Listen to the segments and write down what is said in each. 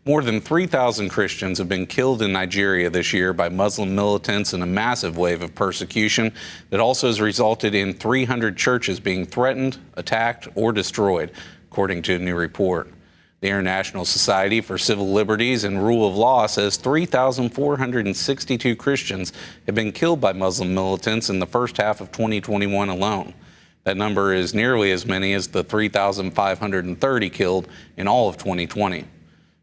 More than 3,000 Christians have been killed in Nigeria this year by Muslim militants in a massive wave of persecution that also has resulted in 300 churches being threatened, attacked, or destroyed, according to a new report. The International Society for Civil Liberties and Rule of Law says 3,462 Christians have been killed by Muslim militants in the first half of 2021 alone. That number is nearly as many as the 3,530 killed in all of 2020.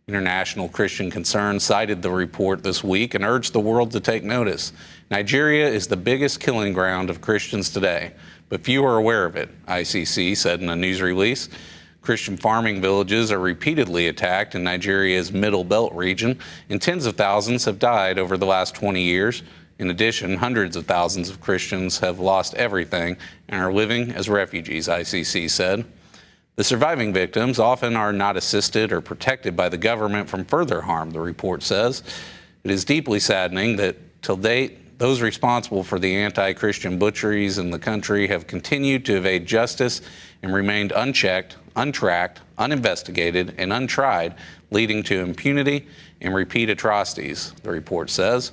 International Christian Concern cited the report this week and urged the world to take notice. Nigeria is the biggest killing ground of Christians today, but few are aware of it, ICC said in a news release. Christian farming villages are repeatedly attacked in Nigeria's Middle Belt region, and tens of thousands have died over the last 20 years. In addition, hundreds of thousands of Christians have lost everything and are living as refugees, ICC said. The surviving victims often are not assisted or protected by the government from further harm, the report says. It is deeply saddening that, till date, those responsible for the anti-Christian butcheries in the country have continued to evade justice and remained unchecked, untracked, uninvestigated, and untried, leading to impunity and repeat atrocities, the report says.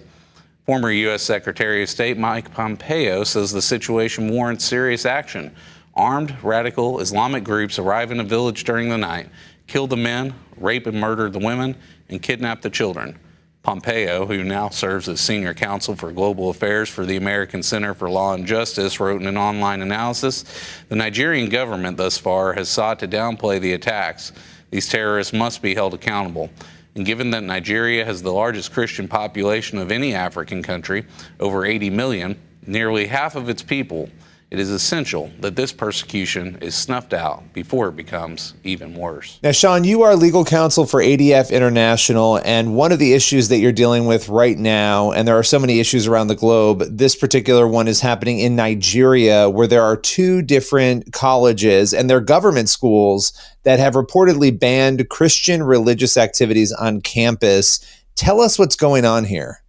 Former U.S. Secretary of State Mike Pompeo says the situation warrants serious action. Armed, radical Islamic groups arrive in a village during the night, kill the men, rape and murder the women, and kidnap the children. Pompeo, who now serves as senior counsel for global affairs for the American Center for Law and Justice, wrote in an online analysis, the Nigerian government thus far has sought to downplay the attacks. These terrorists must be held accountable. And given that Nigeria has the largest Christian population of any African country, over 80 million, nearly half of its people, it is essential that this persecution is snuffed out before it becomes even worse. Now, Sean, you are legal counsel for ADF International, and one of the issues that you're dealing with right now, and there are so many issues around the globe, this particular one is happening in Nigeria, where there are two different colleges and they're government schools that have reportedly banned Christian religious activities on campus. Tell us what's going on here.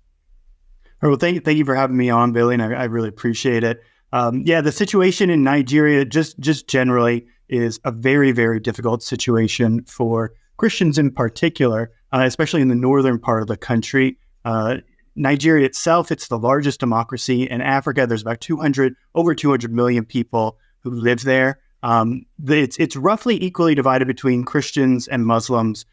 Well, thank you for having me on, Billy, and I really appreciate it. The situation in Nigeria just generally is a very, very difficult situation for Christians in particular, especially in the northern part of the country. Nigeria itself, it's the largest democracy in Africa. There's about over 200 million people who live there. It's roughly equally divided between Christians and Muslims,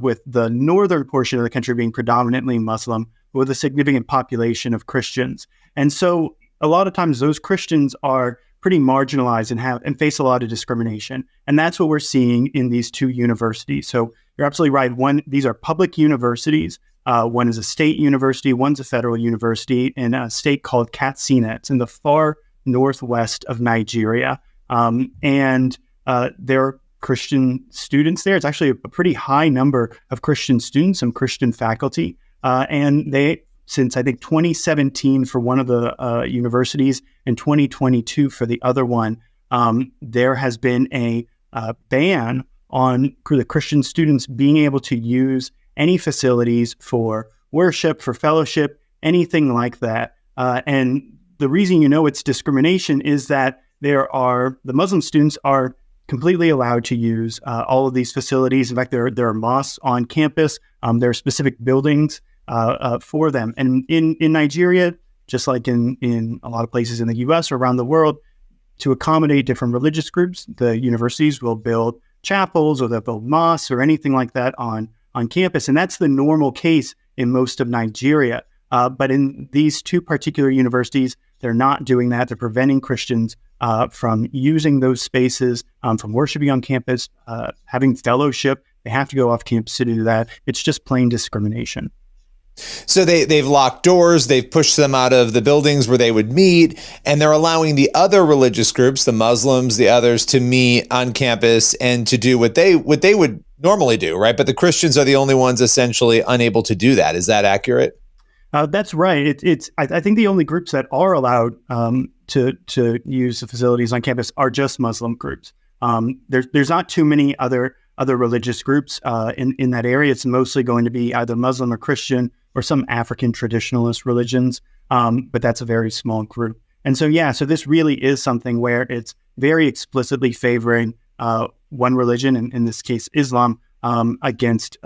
with the northern portion of the country being predominantly Muslim, with a significant population of Christians. And so a lot of times those Christians are pretty marginalized and face a lot of discrimination. And that's what we're seeing in these two universities. So you're absolutely right. These are public universities. One is a state university, one's a federal university in a state called Katsina. It's in the far northwest of Nigeria. And there are Christian students there. It's actually a pretty high number of Christian students, some Christian faculty. And since I think 2017 for one of the universities and 2022 for the other one, there has been a ban on the Christian students being able to use any facilities for worship, for fellowship, anything like that. And the reason it's discrimination is that the Muslim students are completely allowed to use all of these facilities. In fact, there are mosques on campus. There are specific buildings for them. And in Nigeria, just like in a lot of places in the US or around the world, to accommodate different religious groups, the universities will build chapels or they'll build mosques or anything like that on campus. And that's the normal case in most of Nigeria. But in these two particular universities, they're not doing that. They're preventing Christians from using those spaces, from worshiping on campus, having fellowship. They have to go off campus to do that. It's just plain discrimination. So they've locked doors, they've pushed them out of the buildings where they would meet, and they're allowing the other religious groups, the Muslims, the others, to meet on campus and to do what they would normally do, right? But the Christians are the only ones essentially unable to do that. Is that accurate? That's right. I think the only groups that are allowed to use the facilities on campus are just Muslim groups. There's not too many other religious groups in that area. It's mostly going to be either Muslim or Christian or some African traditionalist religions, but that's a very small group. And so this really is something where it's very explicitly favoring one religion, in this case Islam, against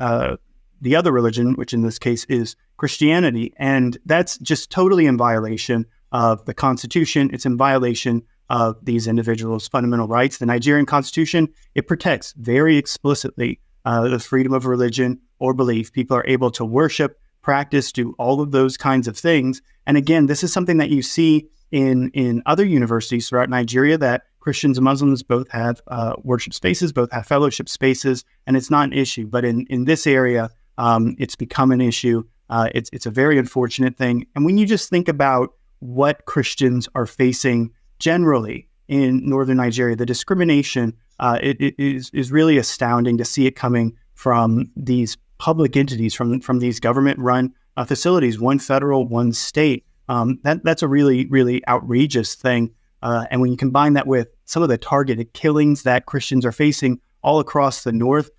the other religion, which in this case is Christianity. And that's just totally in violation of the Constitution. It's in violation of these individuals' fundamental rights. The Nigerian Constitution, it protects very explicitly the freedom of religion or belief. People are able to worship, practice, do all of those kinds of things. And again, this is something that you see in other universities throughout Nigeria, that Christians and Muslims both have worship spaces, both have fellowship spaces, and it's not an issue. But in this area, it's become an issue. It's a very unfortunate thing. And when you just think about what Christians are facing generally in northern Nigeria, the discrimination it is really astounding to see it coming from these public entities, from these government-run facilities, one federal, one state. That's a really, really outrageous thing. And when you combine that with some of the targeted killings that Christians are facing all across the north,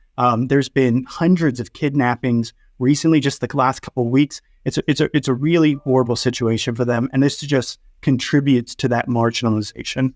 there's been hundreds of kidnappings recently, just the last couple of weeks. It's a really horrible situation for them, and this just contributes to that marginalization.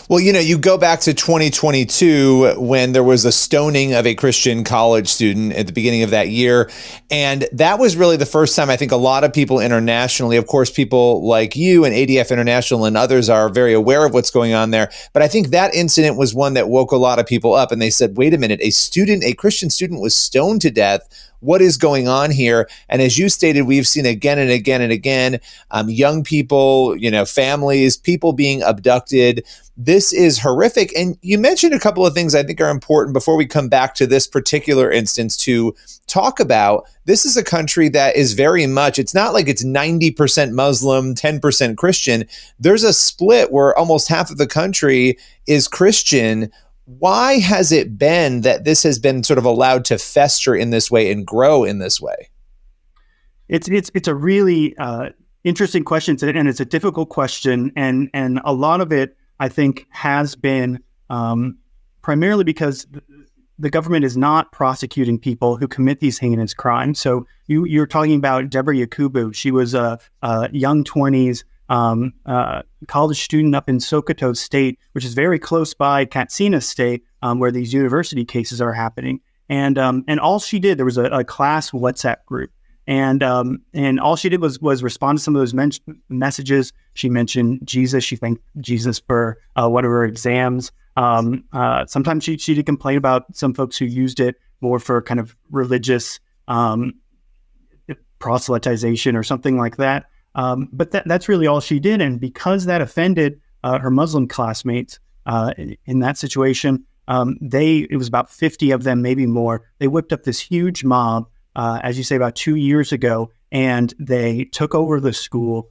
Well, you go back to 2022 when there was a stoning of a Christian college student at the beginning of that year. And that was really the first time I think a lot of people internationally, of course, people like you and ADF International and others are very aware of what's going on there. But I think that incident was one that woke a lot of people up, and they said, wait a minute, a Christian student was stoned to death. What is going on here? And as you stated, we've seen again and again and again, young people, families, people being abducted. This is horrific. And you mentioned a couple of things I think are important before we come back to this particular instance to talk about. This is a country that is very much, it's not like it's 90% Muslim, 10% Christian. There's a split where almost half of the country is Christian. Why has it been that this has been sort of allowed to fester in this way and grow in this way? It's a really interesting question, and it's a difficult question, and a lot of it, I think, has been primarily because the government is not prosecuting people who commit these heinous crimes. So you're talking about Deborah Yakubu. She was a young 20s college student up in Sokoto State, which is very close by Katsina State, where these university cases are happening. And all she did, there was a class WhatsApp group, and all she did was respond to some of those messages. She mentioned Jesus. She thanked Jesus for one of her exams. Sometimes she did complain about some folks who used it more for kind of religious proselytization or something like that. But that's really all she did. And because that offended her Muslim classmates in that situation, it was about 50 of them, maybe more. They whipped up this huge mob, as you say, about 2 years ago, and they took over the school.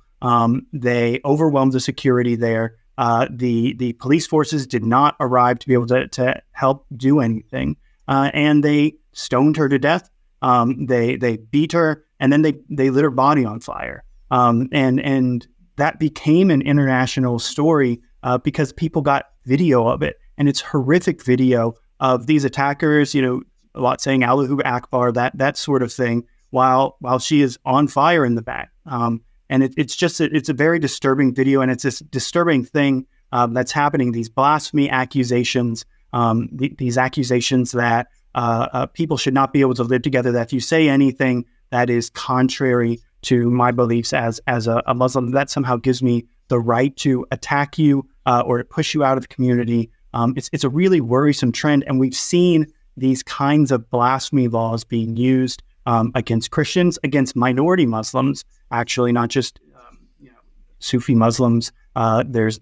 They overwhelmed the security there. The police forces did not arrive to be able to help do anything. And they stoned her to death. They beat her, and then they lit her body on fire. And that became an international story because people got video of it, and it's horrific video of these attackers, a lot saying Allahu Akbar, that sort of thing, while she is on fire in the back. And it's a very disturbing video, and it's this disturbing thing that's happening. These blasphemy accusations, these accusations that people should not be able to live together. That if you say anything that is contrary to my beliefs as a Muslim, that somehow gives me the right to attack you or to push you out of the community. It's a really worrisome trend, and we've seen these kinds of blasphemy laws being used against Christians, against minority Muslims, actually, not just Sufi Muslims. There's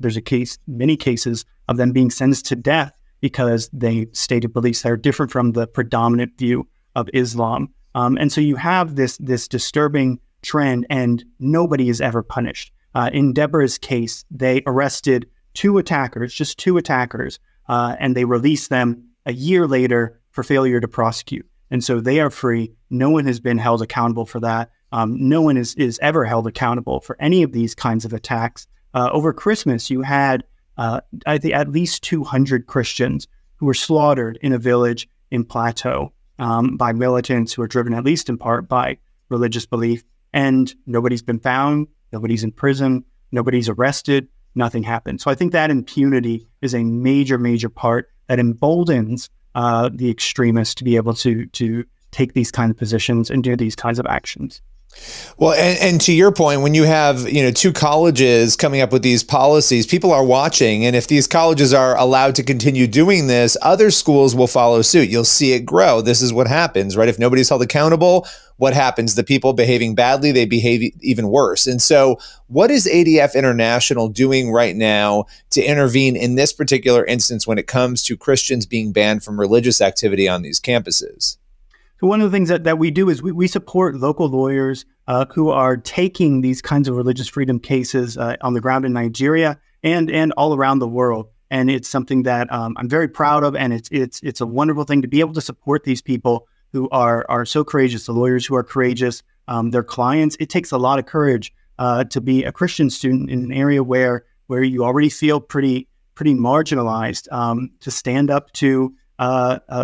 many cases of them being sentenced to death because they stated beliefs that are different from the predominant view of Islam. And so you have this disturbing trend, and nobody is ever punished. In Deborah's case, they arrested just two attackers, and they released them a year later for failure to prosecute. And so they are free. No one has been held accountable for that. No one is ever held accountable for any of these kinds of attacks. Over Christmas, you had I think at least 200 Christians who were slaughtered in a village in Plateau by militants who are driven at least in part by religious belief. And nobody's been found, nobody's in prison, nobody's arrested, nothing happened. So I think that impunity is a major, major part that emboldens the extremists to be able to take these kind of positions and do these kinds of actions. Well, and to your point, when you have, two colleges coming up with these policies, people are watching. And if these colleges are allowed to continue doing this, other schools will follow suit. You'll see it grow. This is what happens, right? If nobody's held accountable, what happens? The people behaving badly, they behave even worse. And so what is ADF International doing right now to intervene in this particular instance when it comes to Christians being banned from religious activity on these campuses? So one of the things that we do is we support local lawyers who are taking these kinds of religious freedom cases on the ground in Nigeria and all around the world. And it's something that I'm very proud of, and it's a wonderful thing to be able to support these people who are so courageous, the lawyers who are courageous, their clients. It takes a lot of courage to be a Christian student in an area where you already feel pretty marginalized, to stand up to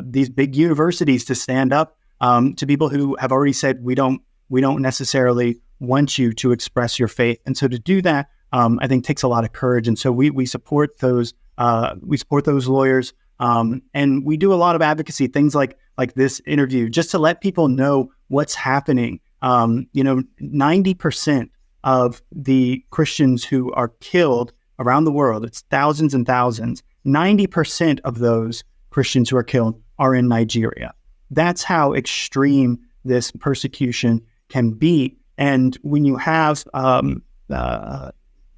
these big universities, to stand up to people who have already said, we don't necessarily want you to express your faith. And so to do that, I think takes a lot of courage. And so we support those lawyers, and we do a lot of advocacy, things like this interview, just to let people know what's happening. 90% of the Christians who are killed around the world, it's thousands and thousands, 90% of those Christians who are killed are in Nigeria. That's how extreme this persecution can be. And when you have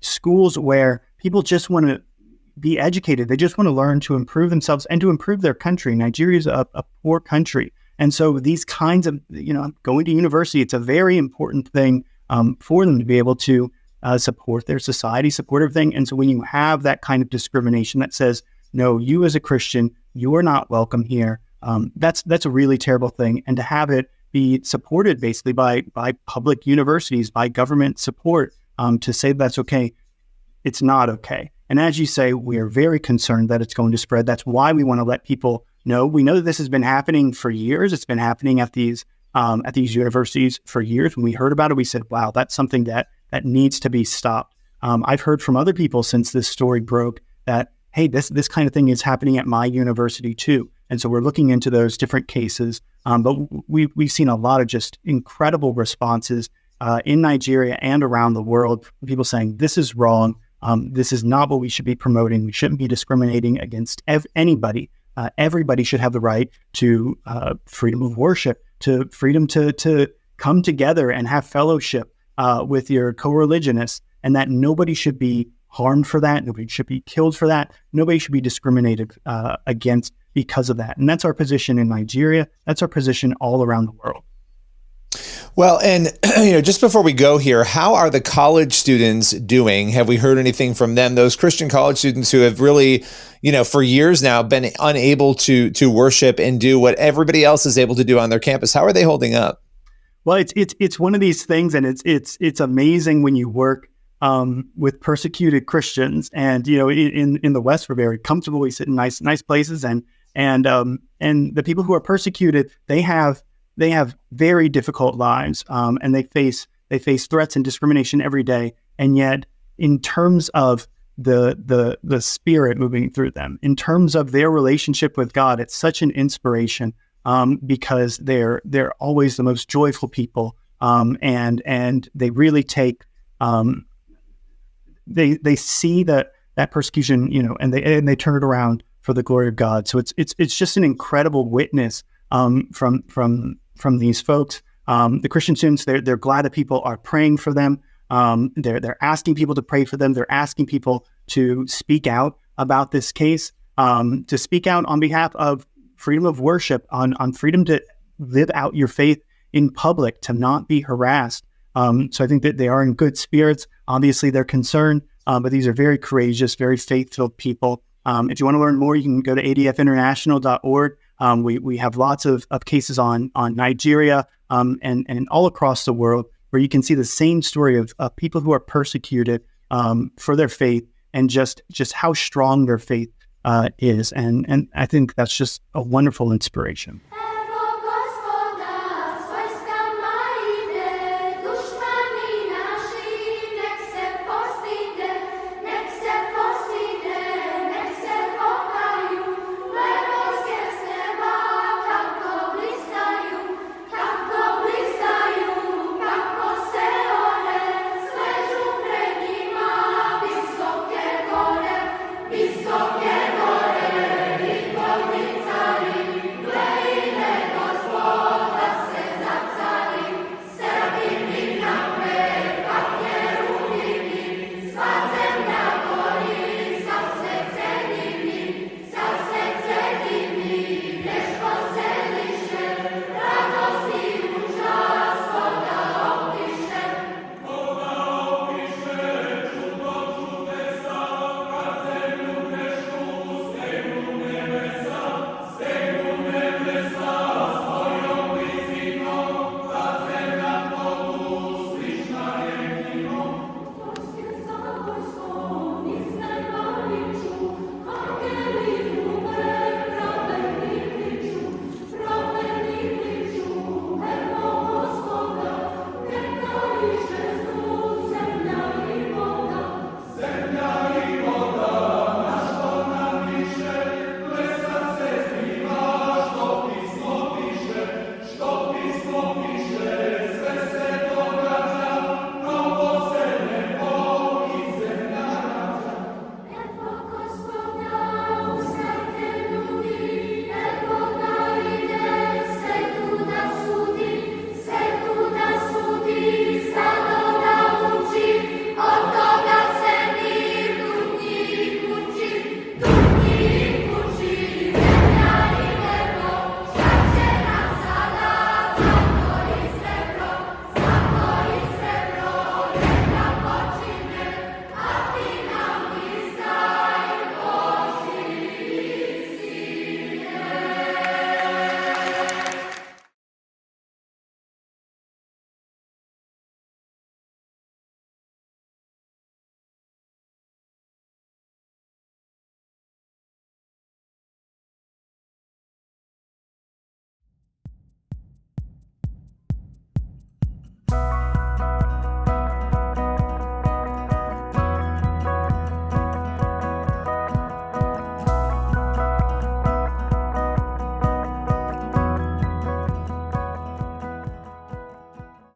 schools where people just want to be educated, they just want to learn to improve themselves and to improve their country. Nigeria is a poor country. And so these kinds of, going to university, it's a very important thing for them to be able to support their society, support everything. And so when you have that kind of discrimination that says, no, you as a Christian, you are not welcome here, that's a really terrible thing. And to have it be supported basically by public universities, by government support, to say that's okay, it's not okay. And as you say, we are very concerned that it's going to spread. That's why we want to let people know. We know that this has been happening for years. It's been happening at these universities for years. When we heard about it, we said, wow, that's something that needs to be stopped. I've heard from other people since this story broke that, hey, this kind of thing is happening at my university too. And so we're looking into those different cases. But we've seen a lot of just incredible responses in Nigeria and around the world. People saying, this is wrong. This is not what we should be promoting. We shouldn't be discriminating against anybody. Everybody should have the right to freedom of worship, to freedom to come together and have fellowship with your co-religionists, and that nobody should be harmed for that. Nobody should be killed for that. Nobody should be discriminated against because of that. And that's our position in Nigeria. That's our position all around the world. Well, and just before we go here, how are the college students doing? Have we heard anything from them? Those Christian college students who have really, for years now been unable to worship and do what everybody else is able to do on their campus. How are they holding up? Well, it's one of these things, and it's amazing when you work with persecuted Christians, and in the West we're very comfortable. We sit in nice places, and the people who are persecuted, they have very difficult lives, and they face threats and discrimination every day. And yet, in terms of the Spirit moving through them, in terms of their relationship with God, it's such an inspiration, because they're always the most joyful people, and they really take they see that persecution, and they turn it around for the glory of God. So it's just an incredible witness from these folks. The Christian students, they're glad that people are praying for them. They're asking people to pray for them. They're asking people to speak out about this case, to speak out on behalf of freedom of worship, on freedom to live out your faith in public, to not be harassed. So I think that they are in good spirits. Obviously, they're concerned, but these are very courageous, very faith-filled people. If you want to learn more, you can go to adfinternational.org. We have lots of cases on Nigeria and all across the world, where you can see the same story of people who are persecuted for their faith, and just how strong their faith is. And I think that's just a wonderful inspiration.